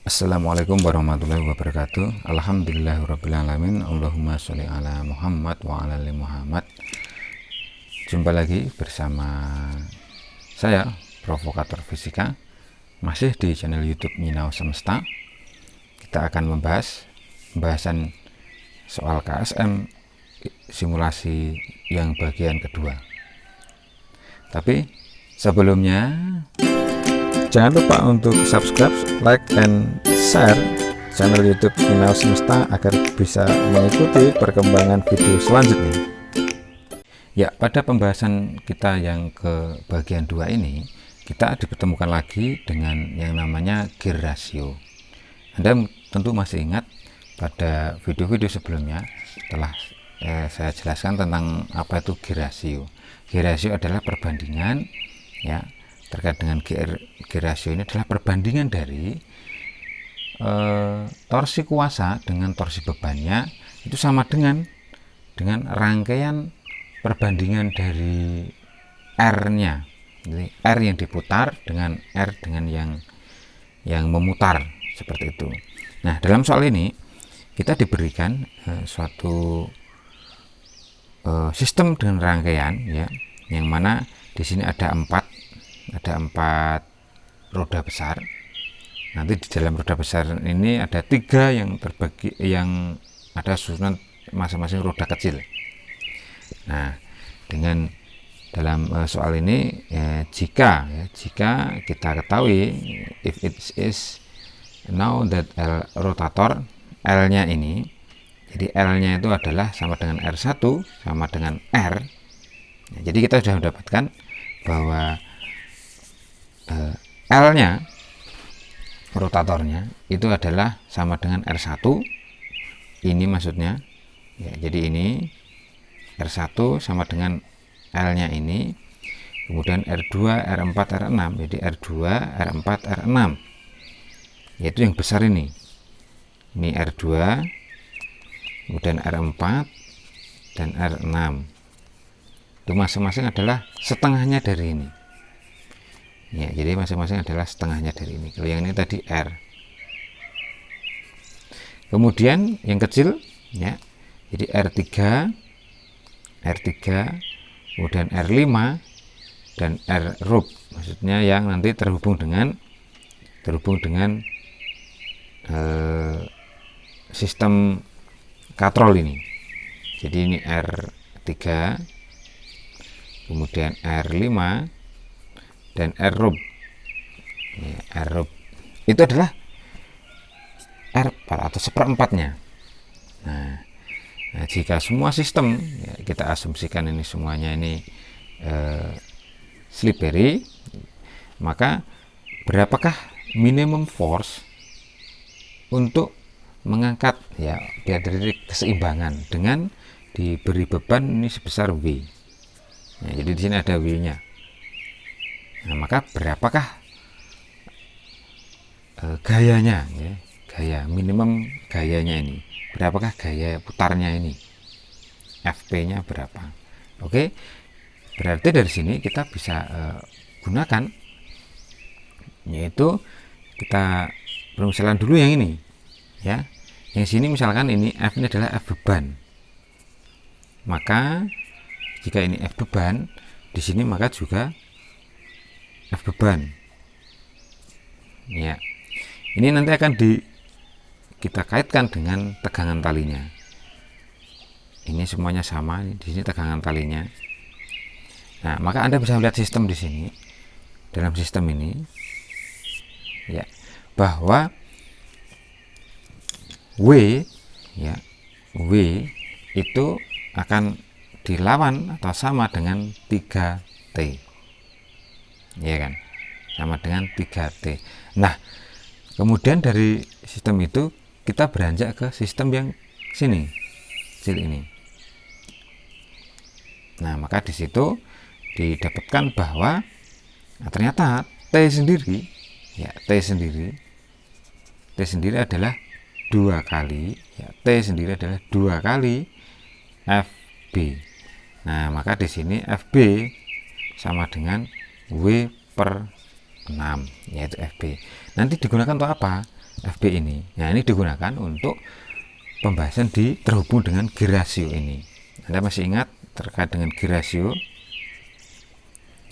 Assalamualaikum warahmatullahi wabarakatuh. Alhamdulillahirrabbilalamin. Allahumma sholli ala Muhammad wa ala ali Muhammad. Jumpa lagi bersama saya, Provokator Fisika, masih di channel YouTube Nyinau Semesta. Kita akan membahas pembahasan soal KSM simulasi yang bagian kedua. Tapi sebelumnya, jangan lupa untuk subscribe, like, and share channel YouTube Nyinau Semesta agar bisa mengikuti perkembangan video selanjutnya. Ya, pada pembahasan kita yang ke bagian 2 ini, kita dipertemukan lagi dengan yang namanya gear ratio. Anda tentu masih ingat pada video-video sebelumnya telah saya jelaskan tentang apa itu gear ratio. Gear ratio adalah perbandingan, ya, terkait dengan gear ratio ini adalah perbandingan dari torsi kuasa dengan torsi bebannya itu sama dengan rangkaian perbandingan dari R-nya. Jadi R yang diputar dengan R dengan yang memutar, seperti itu. Nah, dalam soal ini kita diberikan suatu sistem dengan rangkaian, ya, yang mana di sini ada empat roda besar. Nanti di dalam roda besar ini ada 3 yang terbagi, yang ada susunan masing-masing roda kecil. Nah, dengan dalam soal ini jika kita ketahui, if it is now that L rotator, L-nya ini, jadi L-nya itu adalah sama dengan R1 sama dengan R. Nah, jadi kita sudah mendapatkan bahwa L-nya, rotatornya itu adalah sama dengan R1. Ini maksudnya, ya, jadi ini R1 sama dengan L-nya ini, kemudian R2, R4, R6, jadi R2, R4, R6, yaitu yang besar ini R2, kemudian R4 dan R6, itu masing-masing adalah setengahnya dari ini, ya, jadi masing-masing adalah setengahnya dari ini. Kalau yang ini tadi R. Kemudian yang kecil, ya, jadi R3, kemudian R5 dan R rub, maksudnya yang nanti terhubung dengan sistem katrol ini. Jadi ini R3, kemudian R5 dan R rub. Ya, R rub itu adalah R atau seperempatnya. Nah, jika semua sistem, ya, kita asumsikan ini semuanya ini slippery, maka berapakah minimum force untuk mengangkat, ya, biar dari keseimbangan dengan diberi beban ini sebesar W. Nah, jadi di sini ada W-nya. Nah, maka berapakah gayanya, ya, gaya minimum gayanya ini? Berapakah gaya putarnya ini? FP-nya berapa? Oke, berarti dari sini kita bisa gunakan, yaitu kita permisalan dulu yang ini, ya. Yang sini misalkan ini F ini adalah F beban. Maka jika ini F beban, di sini maka juga F beban. Ya. Ini nanti akan kita kaitkan dengan tegangan talinya. Ini semuanya sama, di sini tegangan talinya. Nah, maka Anda bisa melihat sistem di sini. Dalam sistem ini, ya, bahwa W, ya, W itu akan dilawan atau sama dengan 3T. Ya kan? Sama dengan 3T. Nah, kemudian dari sistem itu kita beranjak ke sistem yang sini, kecil ini. Nah, maka di situ didapatkan bahwa ternyata T sendiri, ya, T sendiri adalah 2 kali, ya, T sendiri adalah 2 kali FB. Nah, maka di sini FB sama dengan W per 6, yaitu FB. Nanti digunakan untuk apa? FB ini. Nah, ini digunakan untuk pembahasan di terhubung dengan G rasio ini. Anda masih ingat terkait dengan G rasio?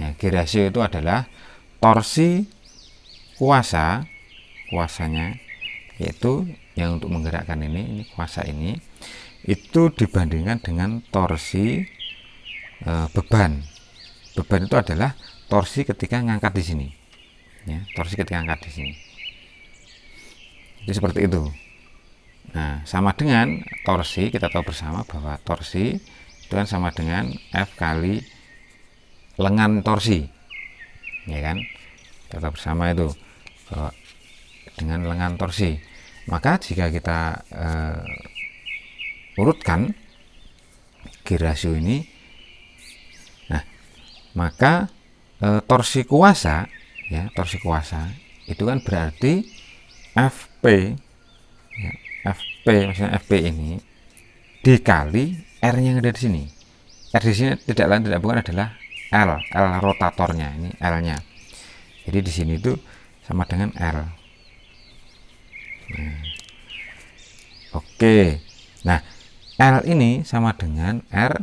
Ya, G rasio itu adalah torsi kuasanya, yaitu yang untuk menggerakkan ini kuasa ini, itu dibandingkan dengan torsi beban. Beban itu adalah torsi ketika ngangkat di sini. Ya, torsi ketika ngangkat di sini. Jadi seperti itu. Nah, sama dengan torsi, kita tahu bersama bahwa torsi itu kan sama dengan F kali lengan torsi, ya kan? Kita tahu bersama itu bahwa dengan lengan torsi. Maka jika kita urutkan G rasio ini, nah maka torsi kuasa, ya, torsi kuasa itu kan berarti FP, ya, FP maksudnya FP ini dikali R yang ada di sini. R di sini tidak lain tidak bukan adalah L rotatornya, ini L-nya. Jadi di sini itu sama dengan L. Nah, oke. Nah, L ini sama dengan R1.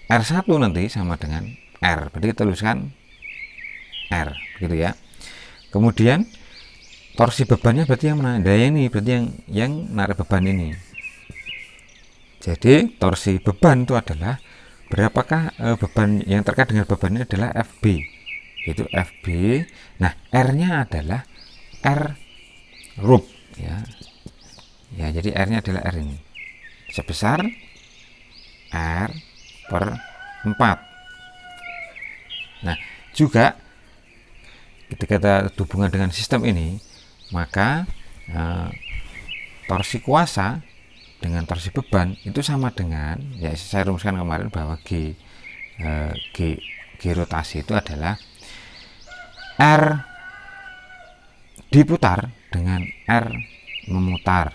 R1 nanti sama dengan R. Berarti kita tuliskan R, begitu ya. Kemudian torsi bebannya berarti yang mana? Daya ini berarti yang narik beban ini. Jadi torsi beban itu adalah berapakah beban yang terkait dengan beban ini adalah FB, yaitu FB. Nah, R-nya adalah R rub, ya. Ya, jadi R-nya adalah R ini sebesar R per 4. Nah, juga ketika kita hubungan dengan sistem ini, maka torsi kuasa dengan torsi beban itu sama dengan, ya saya rumuskan kemarin bahwa G rotasi itu adalah R diputar dengan R memutar,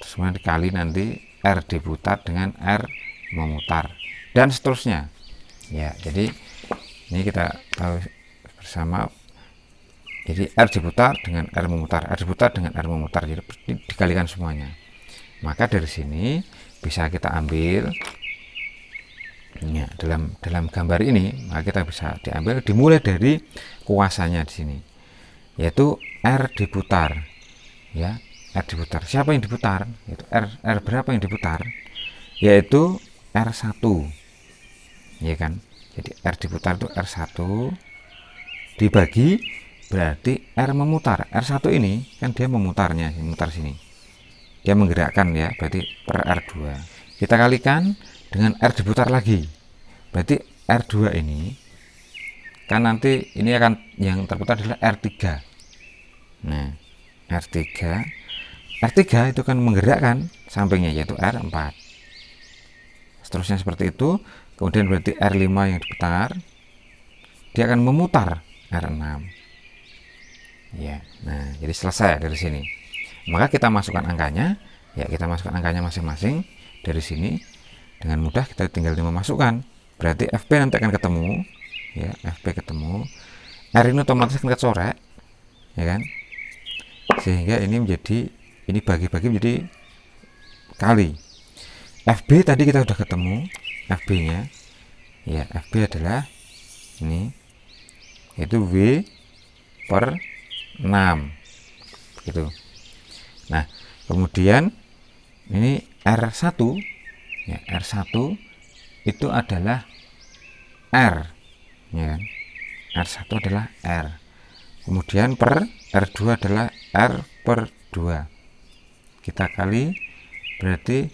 terus kemudian dikali nanti R diputar dengan R memutar, dan seterusnya. Ya, jadi ini kita tahu bersama. Jadi R diputar dengan R memutar, R diputar dengan R memutar, jadi dikalikan semuanya. Maka dari sini bisa kita ambil, ya, dalam gambar ini, maka kita bisa dimulai dari kuasanya di sini, yaitu R diputar, ya, R diputar. Siapa yang diputar? Yaitu R berapa yang diputar? Yaitu R1, ya kan? Jadi R diputar itu R1 dibagi berarti R memutar. R1 ini kan dia memutarnya, memutar sini. Dia menggerakkan, ya, berarti per R2. Kita kalikan dengan R diputar lagi. Berarti R2 ini kan nanti ini akan yang terputar adalah R3. Nah, R3 itu kan menggerakkan sampingnya, yaitu R4. Seterusnya seperti itu. Kemudian berarti R5 yang diputar, dia akan memutar R6. Ya, nah jadi selesai dari sini. Maka kita masukkan angkanya, ya, kita masukkan angkanya masing-masing dari sini. Dengan mudah kita tinggal memasukkan. Berarti FP nanti akan ketemu, ya, FP ketemu. R ini otomatis akan kecorek, ya kan? Sehingga ini menjadi, ini bagi-bagi menjadi kali. FB tadi kita sudah ketemu, FB-nya, ya, FB adalah ini, yaitu W per 6, gitu. Nah, kemudian ini R1, ya, R1 itu adalah R, ya kan? R1 adalah R. Kemudian per R2 adalah R per 2. Kita kali, berarti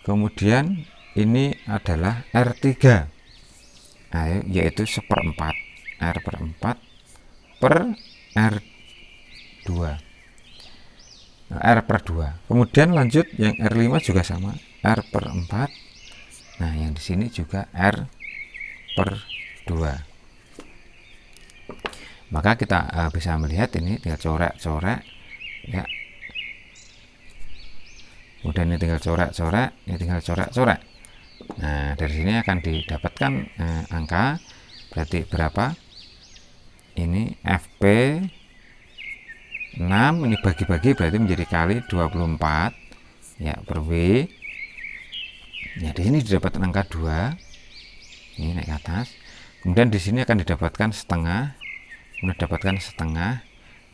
kemudian ini adalah R3. Nah, yaitu 1/4. R per 4 per R2. R per 2. Kemudian lanjut yang R5 juga sama, R per 4. Nah, yang di sini juga R per 2. Maka kita bisa melihat ini tinggal coret-coret, ya. Kemudian ini tinggal coret-coret, ini tinggal coret-coret. Nah, dari sini akan didapatkan angka, berarti berapa? ini FP 6, ini bagi-bagi berarti menjadi kali 24 ya per W. Ya, di sini didapatkan angka 2. Ini naik ke atas. Kemudian di sini akan didapatkan setengah. Kemudian dapatkan setengah.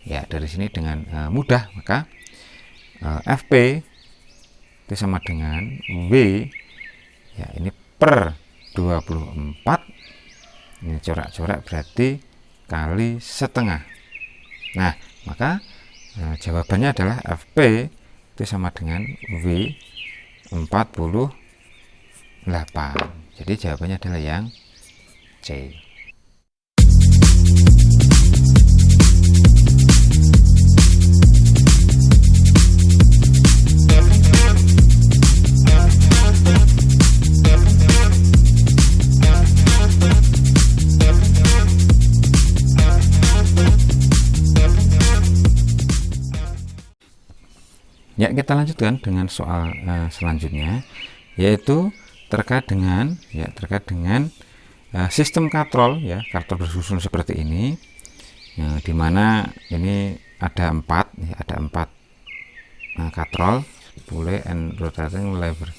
Ya, dari sini dengan mudah maka FP itu sama dengan W. Ya, ini per 24. Ini corak-corak berarti kali setengah. Nah, maka jawabannya adalah FP itu sama dengan W 48. Jadi jawabannya adalah yang C. Ya, kita lanjutkan dengan soal selanjutnya, yaitu terkait dengan sistem katrol ya, katrol bersusun seperti ini, ya, dimana ini ada 4 ya, ada 4 katrol spool and rotating lever.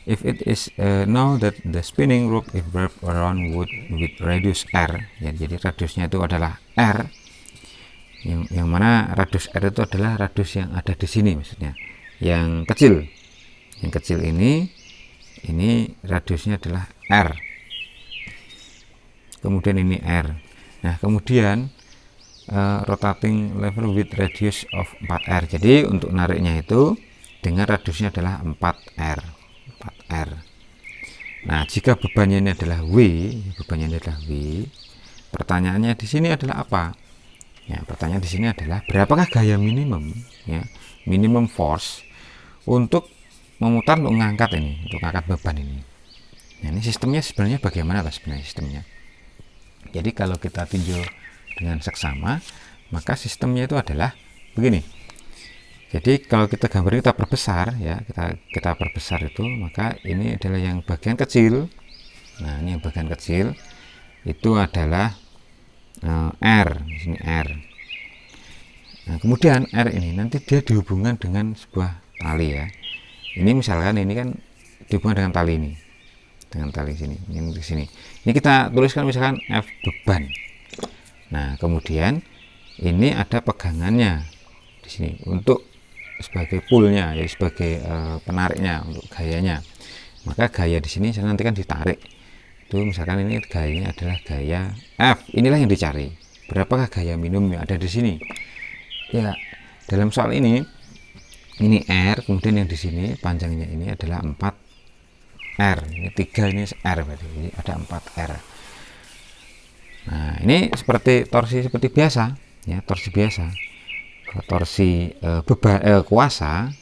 If it is know that the spinning rope is wrapped around wood with radius r, ya, jadi radiusnya itu adalah r, yang mana radius r itu adalah radius yang ada di sini, maksudnya yang kecil ini radiusnya adalah r, kemudian ini r. Nah, kemudian rotating lever with radius of 4r, jadi untuk nariknya itu dengan radiusnya adalah 4r. Nah, jika bebannya ini adalah W, pertanyaannya di sini adalah apa? Ya, pertanyaan di sini adalah berapakah gaya minimum, ya, minimum force untuk memutar, untuk mengangkat ini, untuk angkat beban ini. Nah, ini sistemnya sebenarnya bagaimana sebenarnya sistemnya? Jadi kalau kita tinjau dengan seksama, maka sistemnya itu adalah begini. Jadi kalau kita gambar, kita perbesar ya, kita perbesar itu, maka ini adalah yang bagian kecil. Nah, ini yang bagian kecil itu adalah R, di sini R. Nah, kemudian R ini nanti dia dihubungkan dengan sebuah tali ya. Ini misalkan ini kan dihubungkan dengan tali ini, dengan tali sini, ini di sini. Ini kita tuliskan misalkan F beban. Nah, kemudian ini ada pegangannya di sini untuk sebagai pullnya, ya, sebagai penariknya untuk gayanya. Maka gaya di sini nanti kan ditarik. Itu misalkan ini gayanya adalah gaya F, inilah yang dicari, berapakah gaya minimum yang ada di sini ya. Dalam soal ini R, kemudian yang di sini panjangnya ini adalah 4R, ini 3, ini R, berarti jadi ada 4R. Nah, ini seperti torsi seperti biasa ya, torsi biasa, torsi beban kuasa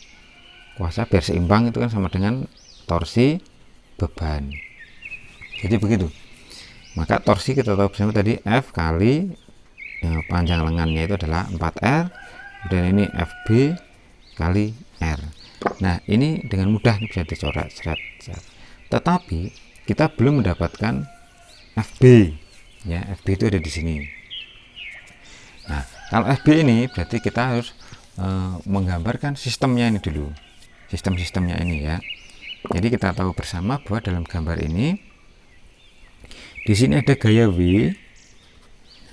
biar seimbang itu kan sama dengan torsi beban. Jadi begitu. Maka torsi kita tahu bersama tadi F kali panjang lengannya itu adalah 4R, dan ini FB kali R. Nah, ini dengan mudah bisa dicoret. Tetapi kita belum mendapatkan FB. Ya, FB itu ada di sini. Nah, kalau FB ini berarti kita harus menggambarkan sistemnya ini dulu. Sistemnya ini ya. Jadi kita tahu bersama bahwa dalam gambar ini di sini ada gaya W,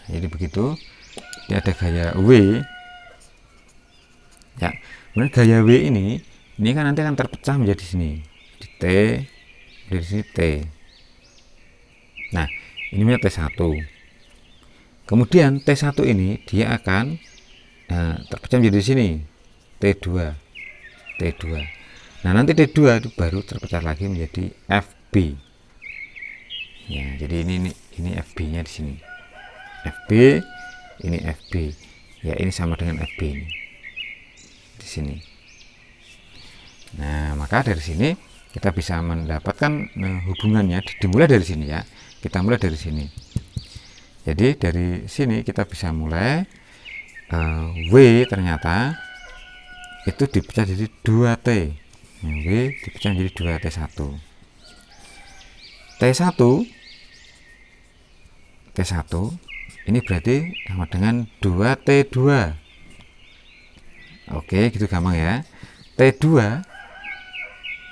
jadi begitu. Ini ada gaya W, ya. Kemudian gaya W ini kan nanti akan terpecah menjadi sini, di T, dari sini T. Nah, ini T1. Kemudian T1 ini dia akan terpecah menjadi sini, T2. Nah, nanti T2 itu baru terpecah lagi menjadi FB. Ya, jadi ini FB-nya di sini. FB, ini FB. Ya, ini sama dengan FB ini. Di sini. Nah, maka dari sini kita bisa mendapatkan hubungannya dimulai dari sini ya. Kita mulai dari sini. Jadi dari sini kita bisa mulai W ternyata itu dipecah jadi 2T. W dipecah menjadi 2T1. T1 Ini berarti sama dengan 2T2. Oke, gitu gampang ya. T2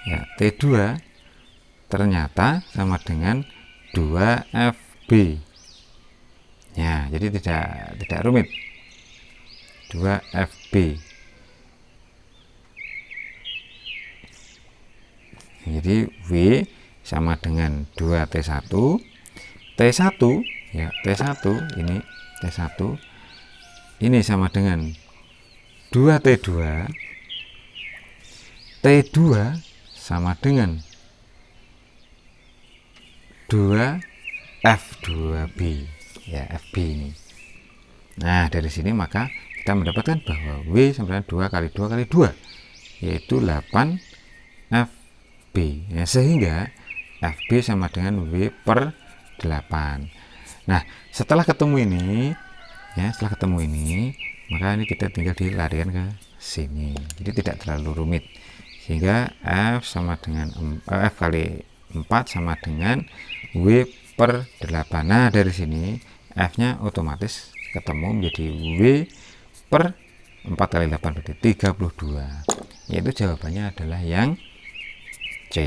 ya, T2 ternyata sama dengan 2FB. Ya, jadi tidak rumit. 2FB. Jadi W sama dengan 2T1. T1 ya, T1 ini T1 ini sama dengan 2T2. T2 sama dengan 2F2B ya, FB ini. Nah, dari sini maka kita mendapatkan bahwa W sama dengan 2 kali 2 kali 2 yaitu 8FB ya, sehingga FB sama dengan W per 8. Nah, setelah ketemu ini ya, setelah ketemu ini maka ini kita tinggal dilarikan ke sini, jadi tidak terlalu rumit, sehingga F sama dengan F kali 4 sama dengan W per 8. Nah, dari sini F nya otomatis ketemu menjadi W per 4 kali 8 berarti 32, yaitu jawabannya adalah yang C.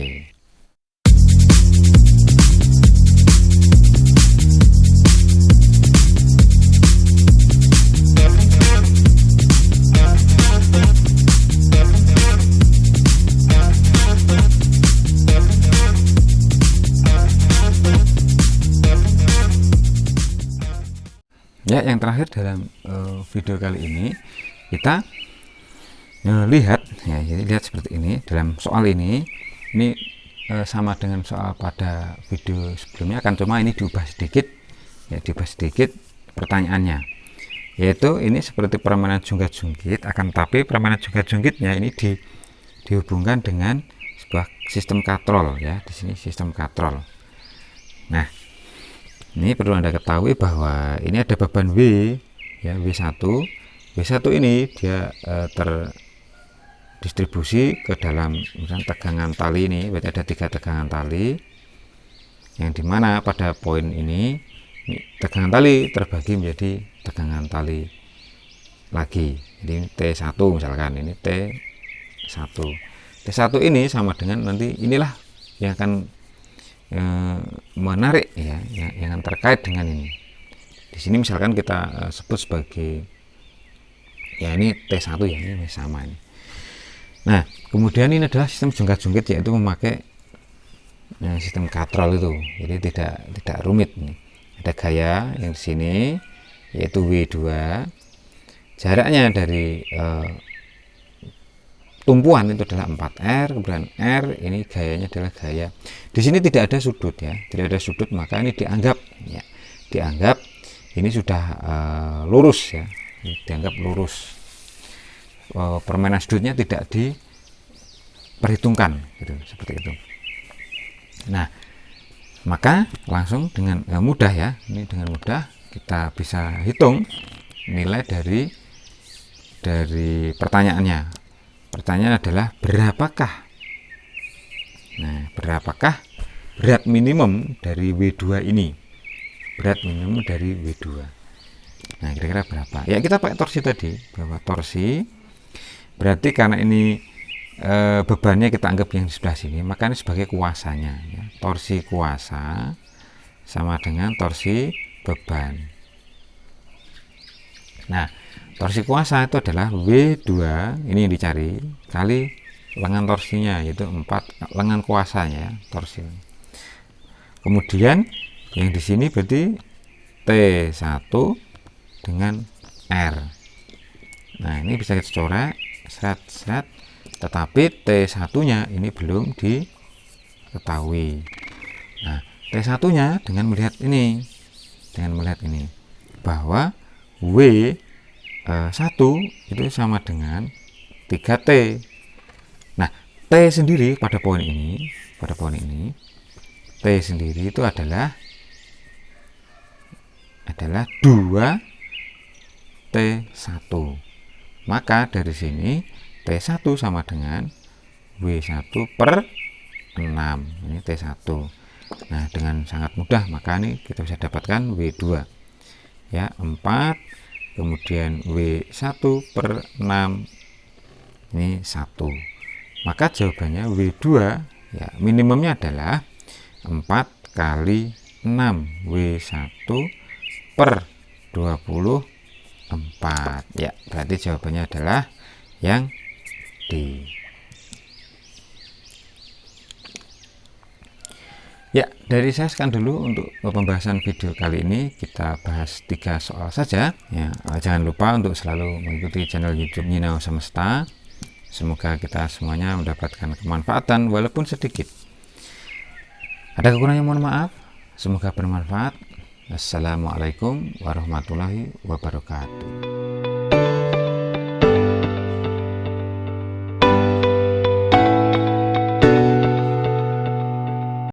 Ya, yang terakhir dalam video kali ini kita lihat ya, jadi lihat seperti ini dalam soal ini sama dengan soal pada video sebelumnya, kan cuma ini diubah sedikit ya, diubah sedikit pertanyaannya, yaitu ini seperti permainan jungkat-jungkit, akan tapi permainan jungkat-jungkitnya ini dihubungkan dengan sebuah sistem katrol ya, di sini sistem katrol. Nah, ini perlu Anda ketahui bahwa ini ada beban W ya, W1. W1 ini dia terdistribusi ke dalam misalnya tegangan tali ini, berarti ada 3 tegangan tali, yang dimana pada poin ini tegangan tali terbagi menjadi tegangan tali lagi. Jadi T1 misalkan, ini T1. T1 ini sama dengan nanti inilah yang akan menarik ya, yang terkait dengan ini. Di sini misalkan kita sebut sebagai ya, ini T1 ya, ini sama ini. Nah, kemudian ini adalah sistem jungkat-jungkit, yaitu memakai sistem katrol itu. Jadi tidak rumit nih. Ada gaya yang di sini yaitu W2. Jaraknya dari tumpuan itu adalah 4R, kemudian R ini gayanya adalah gaya. Di sini tidak ada sudut ya, tidak ada sudut, maka ini dianggap ya, dianggap ini sudah lurus ya, dianggap lurus. Permainan sudutnya tidak diperhitungkan gitu, seperti itu. Nah, maka langsung dengan mudah ya, ini dengan mudah kita bisa hitung nilai dari pertanyaannya. Pertanyaan adalah berapakah berat minimum dari W2 ini? Berat minimum dari W2. Nah, kira-kira berapa? Ya, kita pakai torsi tadi, bahwa torsi berarti karena ini bebannya kita anggap yang di sebelah sini, maka ini sebagai kuasanya ya. Torsi kuasa sama dengan torsi beban. Nah, torsi kuasa itu adalah W2, ini yang dicari, kali lengan torsinya, yaitu 4 lengan kuasanya torsi. Kemudian yang di sini berarti T1 dengan R. Nah, ini bisa kita coret seret, tetapi T1 nya ini belum diketahui. Nah, T1 nya dengan melihat ini bahwa W1 itu sama dengan 3T. Nah, T sendiri pada poin ini T sendiri itu adalah 2T1. Maka dari sini T1 sama dengan W1 per 6. Ini T1. Nah, dengan sangat mudah maka ini kita bisa dapatkan W2 ya 4, kemudian W1 per 6 ini 1, maka jawabannya W2 ya minimumnya adalah 4 kali 6 W1 per 24 ya, berarti jawabannya adalah yang D. Ya, dari saya sekian dulu untuk pembahasan video kali ini. Kita bahas 3 soal saja ya. Jangan lupa untuk selalu mengikuti channel YouTube Nyinau Semesta. Semoga kita semuanya mendapatkan kemanfaatan walaupun sedikit. Ada kekurangan, mohon maaf. Semoga bermanfaat. Assalamualaikum warahmatullahi wabarakatuh.